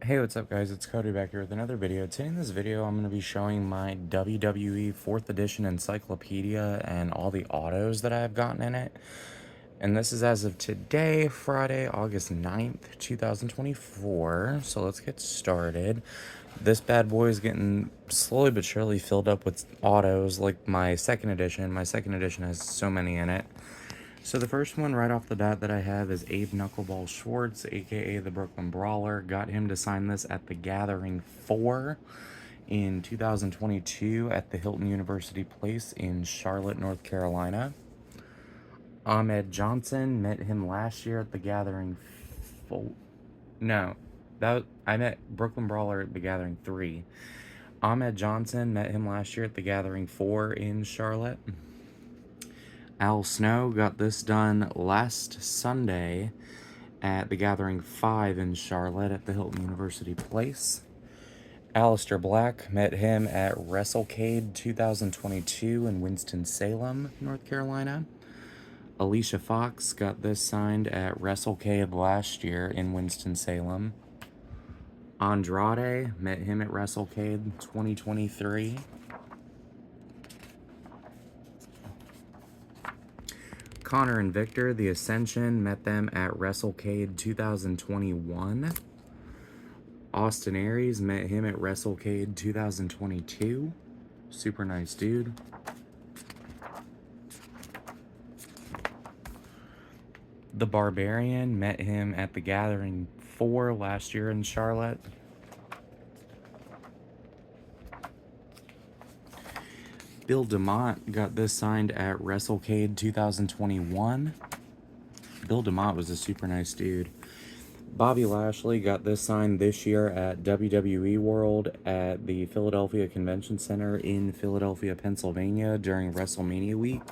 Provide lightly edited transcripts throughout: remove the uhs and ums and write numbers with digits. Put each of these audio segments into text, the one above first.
Hey, what's up guys? It's Cody back here with another video. Today in this video, I'm going to be showing my WWE 4th edition Encyclopedia and all the autos that I've gotten in it. And this is as of today, Friday, August 9th, 2024. So let's get started. This bad boy is getting slowly but surely filled up with autos like my 2nd edition. My 2nd edition has so many in it. So the first one right off the bat that I have is Abe Knuckleball Schwartz, aka the Brooklyn Brawler. Got him to sign this at the Gathering 4 in 2022 at the Hilton University Place in Charlotte, North Carolina. Ahmed Johnson, met him last year at the Gathering 4. No, I met Brooklyn Brawler at the Gathering 3. Ahmed Johnson, met him last year at the Gathering 4 in Charlotte. Al Snow, got this done last Sunday at the Gathering 5 in Charlotte at the Hilton University Place. Alistair Black, met him at WrestleCade 2022 in Winston-Salem, North Carolina. Alicia Fox, got this signed at WrestleCade last year in Winston-Salem. Andrade, met him at WrestleCade 2023. Connor and Victor, the Ascension, met them at WrestleCade 2021. Austin Aries, met him at WrestleCade 2022. Super nice dude. The Barbarian, met him at the Gathering 4 last year in Charlotte. Bill DeMott, got this signed at WrestleCade 2021. Bill DeMott was a super nice dude. Bobby Lashley, got this signed this year at WWE World at the Philadelphia Convention Center in Philadelphia, Pennsylvania during WrestleMania week.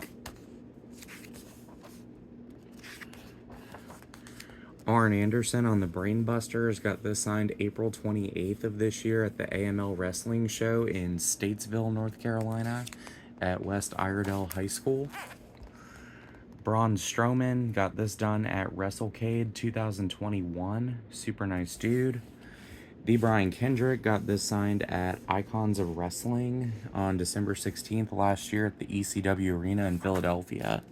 Arn Anderson on the Brainbusters, got this signed April 28th of this year at the AML Wrestling Show in Statesville, North Carolina at West Iredell High School. Braun Strowman, got this done at WrestleCade 2021. Super nice dude. The Brian Kendrick, got this signed at Icons of Wrestling on December 16th last year at the ECW Arena in Philadelphia.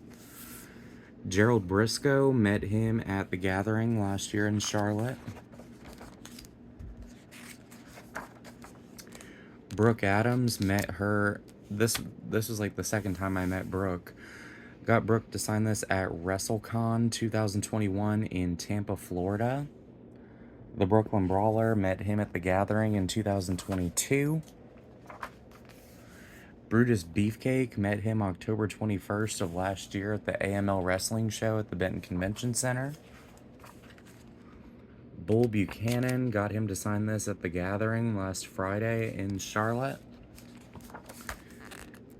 Gerald Briscoe, met him at the Gathering last year in Charlotte. Brooke Adams, met her. This was like the second time I met Brooke. Got Brooke to sign this at WrestleCon 2021 in Tampa, Florida. The Brooklyn Brawler, met him at the Gathering in 2022. Brutus Beefcake, met him October 21st of last year at the AML Wrestling Show at the Benton Convention Center. Bull Buchanan, got him to sign this at the Gathering last Friday in Charlotte.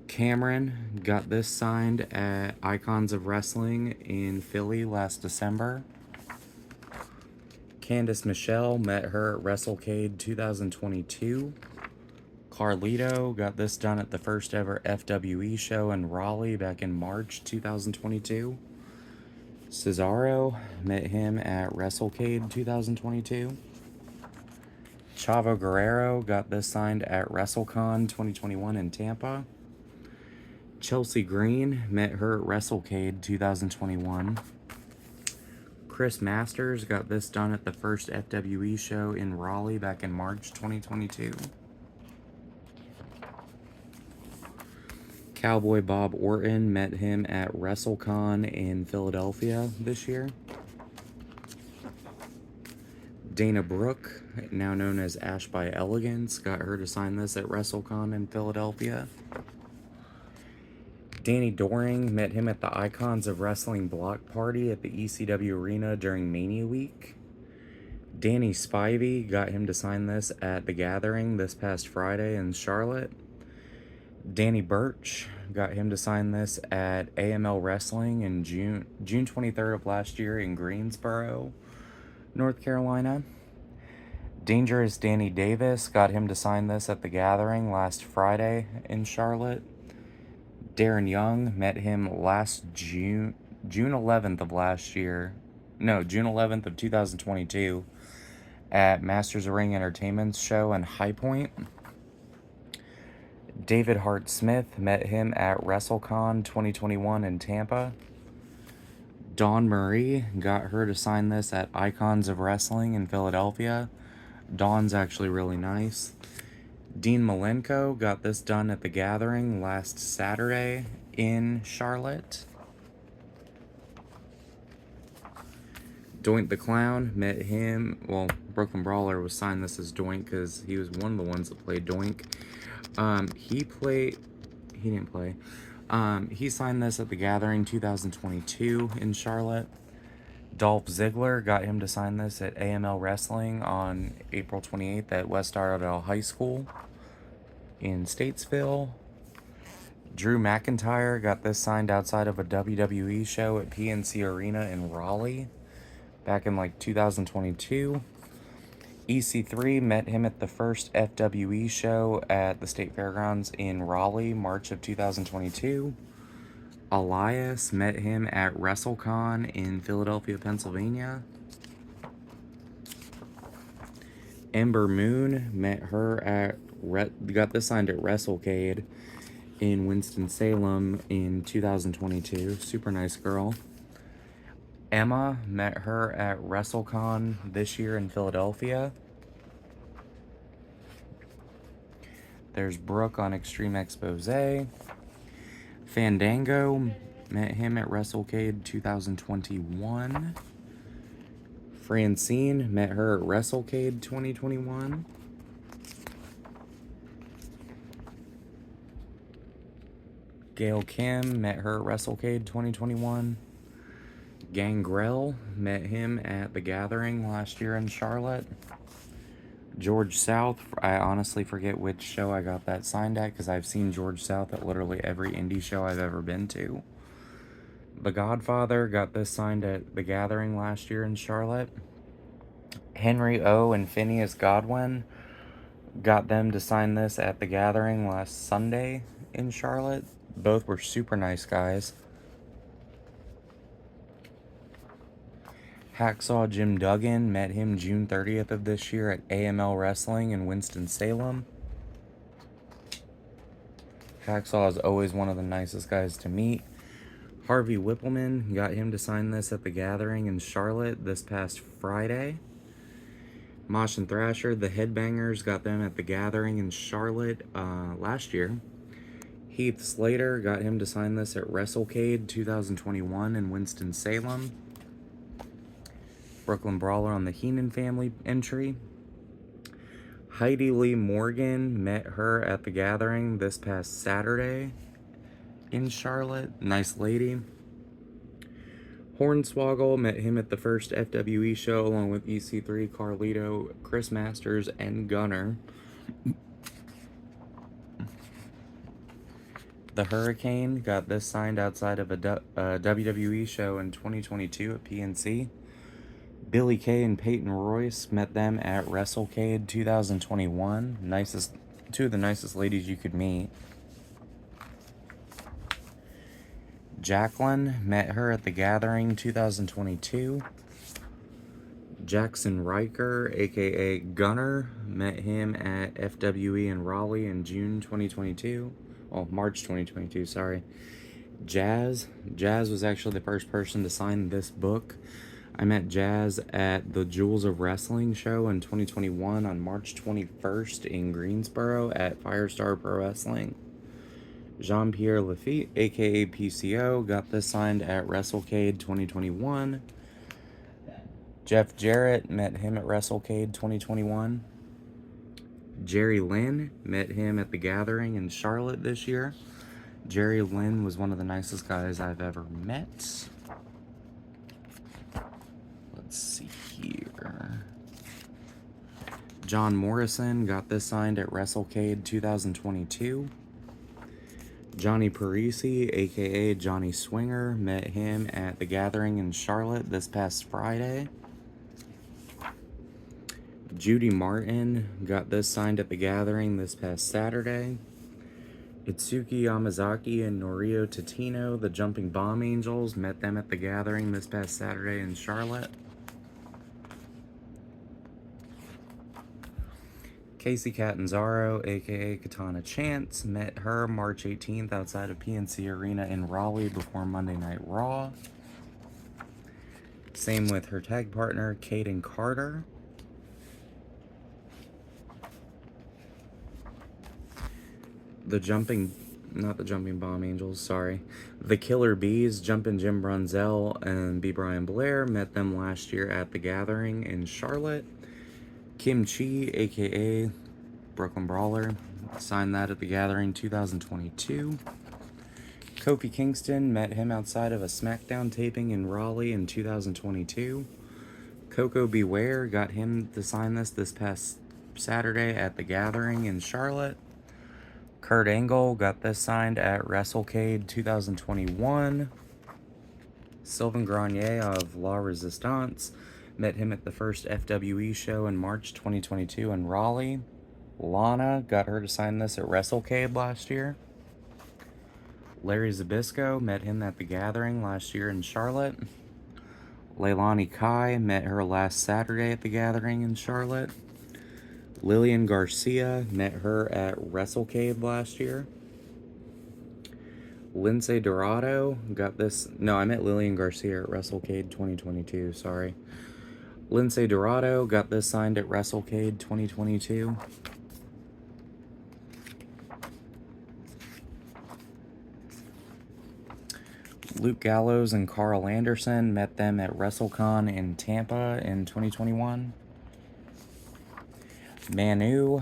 Cameron, got this signed at Icons of Wrestling in Philly last December. Candice Michelle, met her at WrestleCade 2022. Carlito, got this done at the first ever FWE show in Raleigh back in March 2022. Cesaro, met him at WrestleCade 2022. Chavo Guerrero, got this signed at WrestleCon 2021 in Tampa. Chelsea Green, met her at WrestleCade 2021. Chris Masters, got this done at the first FWE show in Raleigh back in March 2022. Cowboy Bob Orton, met him at WrestleCon in Philadelphia this year. Dana Brooke, now known as Ash by Elegance, got her to sign this at WrestleCon in Philadelphia. Danny Doring, met him at the Icons of Wrestling block party at the ECW Arena during Mania Week. Danny Spivey, got him to sign this at the Gathering this past Friday in Charlotte. Danny Birch, got him to sign this at AML Wrestling in June 23rd of last year in Greensboro, North Carolina. Dangerous Danny Davis, got him to sign this at the Gathering last Friday in Charlotte. Darren Young, met him last June 11th of last year. No, June 11th of 2022 at Masters of Ring Entertainment's show in High Point. David Hart Smith, met him at WrestleCon 2021 in Tampa. Dawn Marie, got her to sign this at Icons of Wrestling in Philadelphia. Dawn's actually really nice. Dean Malenko got this done at The Gathering last Saturday in Charlotte. Doink the Clown, met him, well, Brooklyn Brawler was signed this as Doink because he was one of the ones that played Doink. He signed this at The Gathering 2022 in Charlotte. Dolph Ziggler, got him to sign this at AML Wrestling on April 28th at West Iredell High School in Statesville. Drew McIntyre got this signed outside of a WWE show at PNC Arena in Raleigh back in like 2022. EC3 met him at the first FWE show at the State Fairgrounds in Raleigh, March of 2022. Elias met him at WrestleCon in Philadelphia, Pennsylvania. Ember Moon met her at got this signed at WrestleCade in Winston-Salem in 2022. Super nice girl. Emma, met her at WrestleCon this year in Philadelphia. There's Brooke on Extreme Expose. Fandango, met him at WrestleCade 2021. Francine, met her at WrestleCade 2021. Gail Kim, met her at WrestleCade 2021. Gangrel, met him at The Gathering last year in Charlotte. George South, I honestly forget which show I got that signed at because I've seen George South at literally every indie show I've ever been to. The Godfather, got this signed at The Gathering last year in Charlotte. Henry O and Phineas Godwin, got them to sign this at The Gathering last Sunday in Charlotte. Both were super nice guys. Hacksaw Jim Duggan, met him June 30th of this year at AML Wrestling in Winston-Salem. Hacksaw is always one of the nicest guys to meet. Harvey Whippleman, got him to sign this at The Gathering in Charlotte this past Friday. Mosh and Thrasher, the Headbangers, got them at The Gathering in Charlotte last year. Heath Slater, got him to sign this at WrestleCade 2021 in Winston-Salem. Brooklyn Brawler on the Heenan family entry. Heidi Lee Morgan, met her at The Gathering this past Saturday in Charlotte. Nice lady. Hornswoggle, met him at the first FWE show along with EC3, Carlito, Chris Masters, and Gunner. The Hurricane, got this signed outside of a WWE show in 2022 at PNC. Billy Kay and Peyton Royce, met them at WrestleCade 2021. Two of the nicest ladies you could meet. Jacqueline, met her at The Gathering 2022. Jackson Riker, aka Gunner, met him at FWE in Raleigh in June 2022. Oh, March 2022, sorry. Jazz was actually the first person to sign this book. I met Jazz at the Jewels of Wrestling show in 2021 on March 21st in Greensboro at Firestar Pro Wrestling. Jean-Pierre Lafitte, aka PCO, got this signed at WrestleCade 2021. Jeff Jarrett, met him at WrestleCade 2021. Jerry Lynn, met him at The Gathering in Charlotte this year. Jerry Lynn was one of the nicest guys I've ever met. Let's see here. John Morrison, got this signed at WrestleCade 2022. Johnny Parisi, aka Johnny Swinger, met him at The Gathering in Charlotte this past Friday. Judy Martin, got this signed at The Gathering this past Saturday. Itsuki Yamazaki and Norio Tatino, the Jumping Bomb Angels, met them at The Gathering this past Saturday in Charlotte. Casey Catanzaro, aka Katana Chance, met her March 18th outside of PNC Arena in Raleigh before Monday Night Raw. Same with her tag partner, Kaden Carter. Not the Jumping Bomb Angels, sorry. The Killer Bees, Jumpin' Jim Brunzell and B. Brian Blair, met them last year at the Gathering in Charlotte. Kim Chi, aka Brooklyn Brawler, signed that at the Gathering 2022. Kofi Kingston, met him outside of a SmackDown taping in Raleigh in 2022. Coco Beware, got him to sign this past Saturday at the Gathering in Charlotte. Kurt Angle got this signed at WrestleCade 2021. Sylvain Grenier of La Resistance, met him at the first FWE show in March 2022 in Raleigh. Lana got her to sign this at WrestleCade last year. Larry Zbyszko, met him at the Gathering last year in Charlotte. Leilani Kai, met her last Saturday at the Gathering in Charlotte. Lillian Garcia, met her at WrestleCade last year. Lindsay Dorado got this. No, I met Lillian Garcia at WrestleCade 2022, sorry. Lindsay Dorado got this signed at WrestleCade 2022. Luke Gallows and Carl Anderson, met them at WrestleCon in Tampa in 2021. Manu,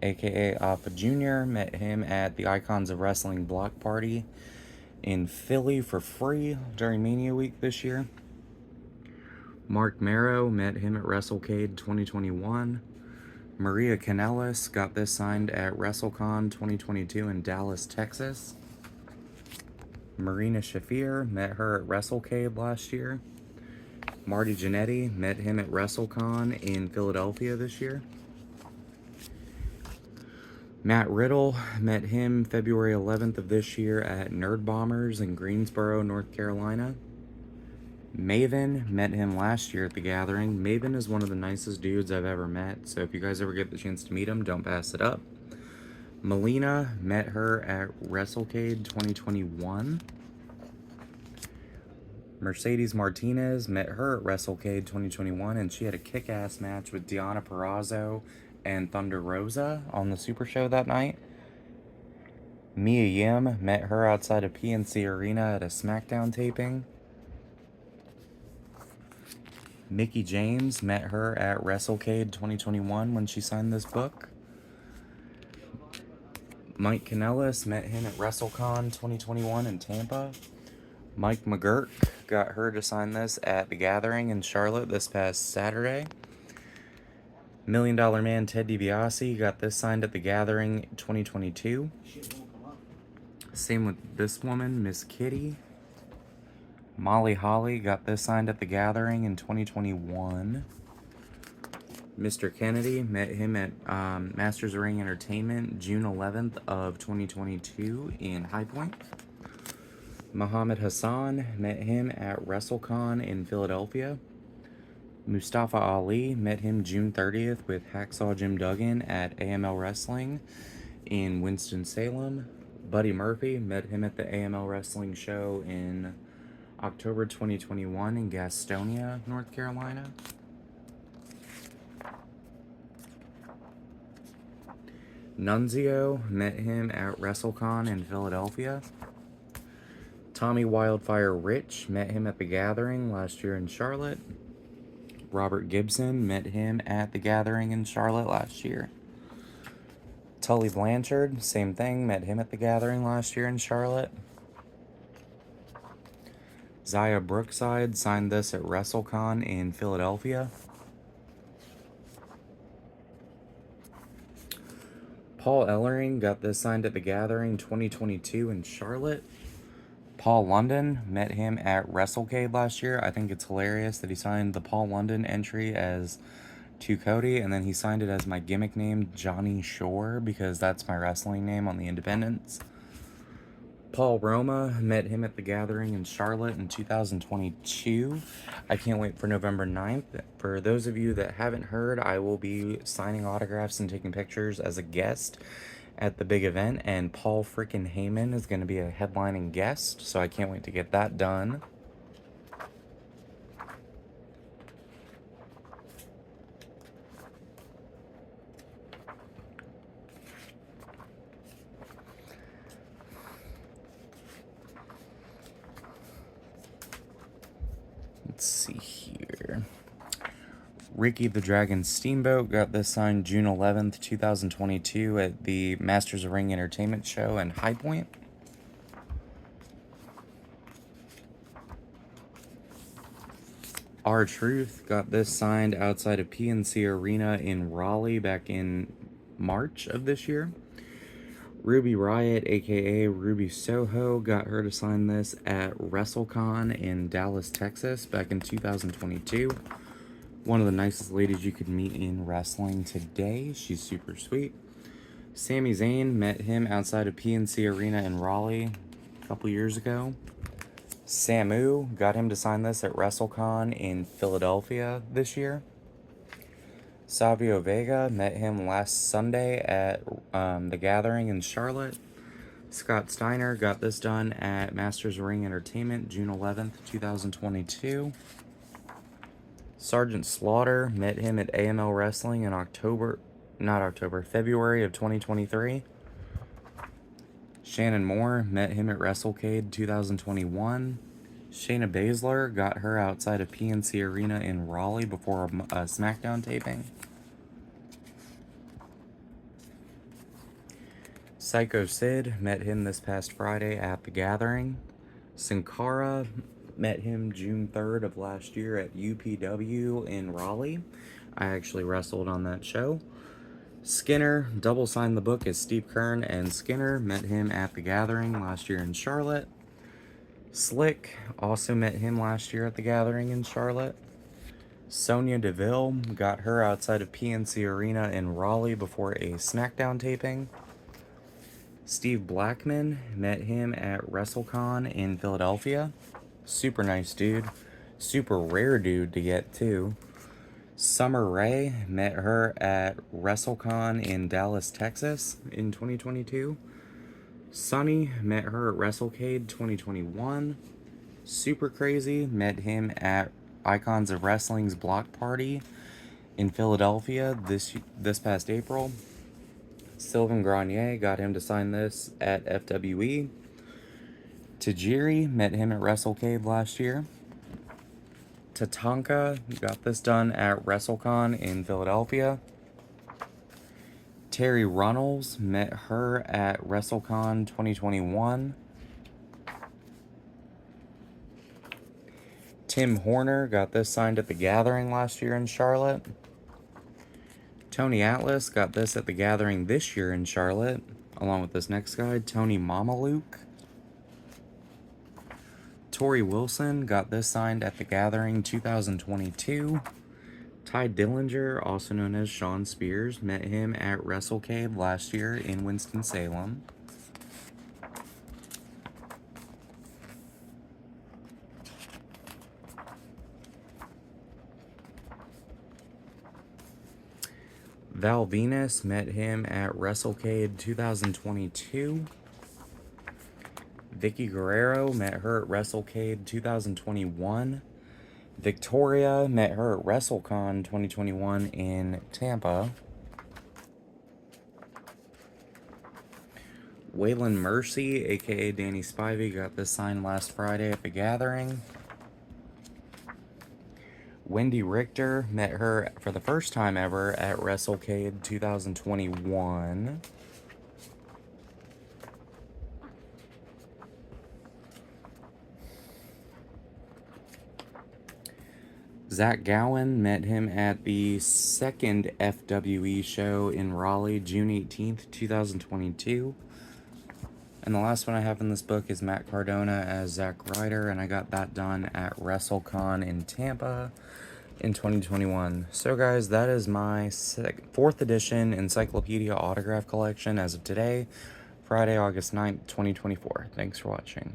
aka Alpha Jr., met him at the Icons of Wrestling block party in Philly for free during Mania Week this year. Mark Marrow, met him at WrestleCade 2021. Maria Kanellis got this signed at WrestleCon 2022 in Dallas, Texas. Marina Shafir, met her at WrestleCade last year. Marty Jannetty, met him at WrestleCon in Philadelphia this year. Matt Riddle, met him February 11th of this year at Nerd Bombers in Greensboro, North Carolina. Maven, met him last year at the Gathering. Maven is one of the nicest dudes I've ever met, so if you guys ever get the chance to meet him, don't pass it up. Melina, met her at WrestleCade 2021. Mercedes Martinez, met her at WrestleCade 2021, and she had a kick-ass match with Deonna Purrazzo and Thunder Rosa on the Super Show that night. Mia Yim, met her outside of PNC Arena at a SmackDown taping. Mickie James, met her at WrestleCade 2021 when she signed this book. Mike Kanellis, met him at WrestleCon 2021 in Tampa. Mike McGurk got her to sign this at the Gathering in Charlotte this past Saturday. $1 Million Man Ted DiBiase got this signed at the Gathering 2022. Same with this woman, Miss Kitty. Molly Holly got this signed at the Gathering in 2021. Mr. Kennedy, met him at Masters of Ring Entertainment June 11th of 2022 in High Point. Muhammad Hassan, met him at WrestleCon in Philadelphia. Mustafa Ali, met him June 30th with Hacksaw Jim Duggan at AML Wrestling in Winston-Salem. Buddy Murphy, met him at the AML Wrestling show in October 2021 in Gastonia, North Carolina. Nunzio, met him at WrestleCon in Philadelphia. Tommy Wildfire Rich, met him at the Gathering last year in Charlotte. Robert Gibson, met him at the Gathering in Charlotte last year. Tully Blanchard, same thing, met him at the Gathering last year in Charlotte. Zaya Brookside signed this at WrestleCon in Philadelphia. Paul Ellering got this signed at the Gathering 2022 in Charlotte. Paul London, met him at WrestleCade last year. I think it's hilarious that he signed the Paul London entry as to Cody, and then he signed it as my gimmick name, Johnny Shore, because that's my wrestling name on the independents. Paul Roma, met him at the Gathering in Charlotte in 2022. I can't wait for November 9th. For those of you that haven't heard, I will be signing autographs and taking pictures as a guest at the big event, and Paul freaking Heyman is going to be a headlining guest, so I can't wait to get that done. Let's see here. Ricky the Dragon Steamboat got this signed June 11th, 2022 at the Masters of Ring Entertainment Show in High Point. R-Truth got this signed outside of PNC Arena in Raleigh back in March of this year. Ruby Riot, aka Ruby Soho, got her to sign this at WrestleCon in Dallas, Texas back in 2022. One of the nicest ladies you could meet in wrestling today. She's super sweet. Sami Zayn, met him outside of PNC Arena in Raleigh a couple years ago. Samu, got him to sign this at WrestleCon in Philadelphia this year. Savio Vega, met him last Sunday at the Gathering in Charlotte. Scott Steiner got this done at Masters Ring Entertainment June 11th, 2022. Sergeant Slaughter, met him at AML Wrestling in February of 2023. Shannon Moore, met him at WrestleCade 2021. Shayna Baszler, got her outside of PNC Arena in Raleigh before a SmackDown taping. Psycho Sid, met him this past Friday at the Gathering. Sin Cara, met him June 3rd of last year at UPW in Raleigh. I actually wrestled on that show. Skinner, double signed the book as Steve Kern and Skinner, met him at the Gathering last year in Charlotte. Slick, also met him last year at the Gathering in Charlotte. Sonya Deville, got her outside of PNC Arena in Raleigh before a SmackDown taping. Steve Blackman, met him at WrestleCon in Philadelphia. Super nice dude. Super rare dude to get too. Summer Rae, met her at WrestleCon in Dallas, Texas in 2022. Sunny, met her at WrestleCade 2021. Super Crazy, met him at Icons of Wrestling's block party in Philadelphia this past April. Sylvain Grenier, got him to sign this at FWE. Tajiri, met him at WrestleCade last year. Tatanka, got this done at WrestleCon in Philadelphia. Terry Runnels, met her at WrestleCon 2021. Tim Horner, got this signed at the Gathering last year in Charlotte. Tony Atlas, got this at the Gathering this year in Charlotte, along with this next guy, Tony Mamaluke. Tori Wilson, got this signed at the Gathering 2022. Ty Dillinger, also known as Sean Spears, met him at WrestleCade last year in Winston-Salem. Val Venus, met him at WrestleCade 2022. Vicky Guerrero, met her at WrestleCade 2021. Victoria, met her at WrestleCon 2021 in Tampa. Waylon Mercy, aka Danny Spivey, got this signed last Friday at the Gathering. Wendy Richter, met her for the first time ever at WrestleCade 2021. Zach Gowen, met him at the second FWE show in Raleigh, June 18th, 2022. And the last one I have in this book is Matt Cardona as Zack Ryder, and I got that done at WrestleCon in Tampa in 2021. So guys, that is my 4th edition Encyclopedia autograph collection as of today Friday, August 9th, 2024. Thanks for watching.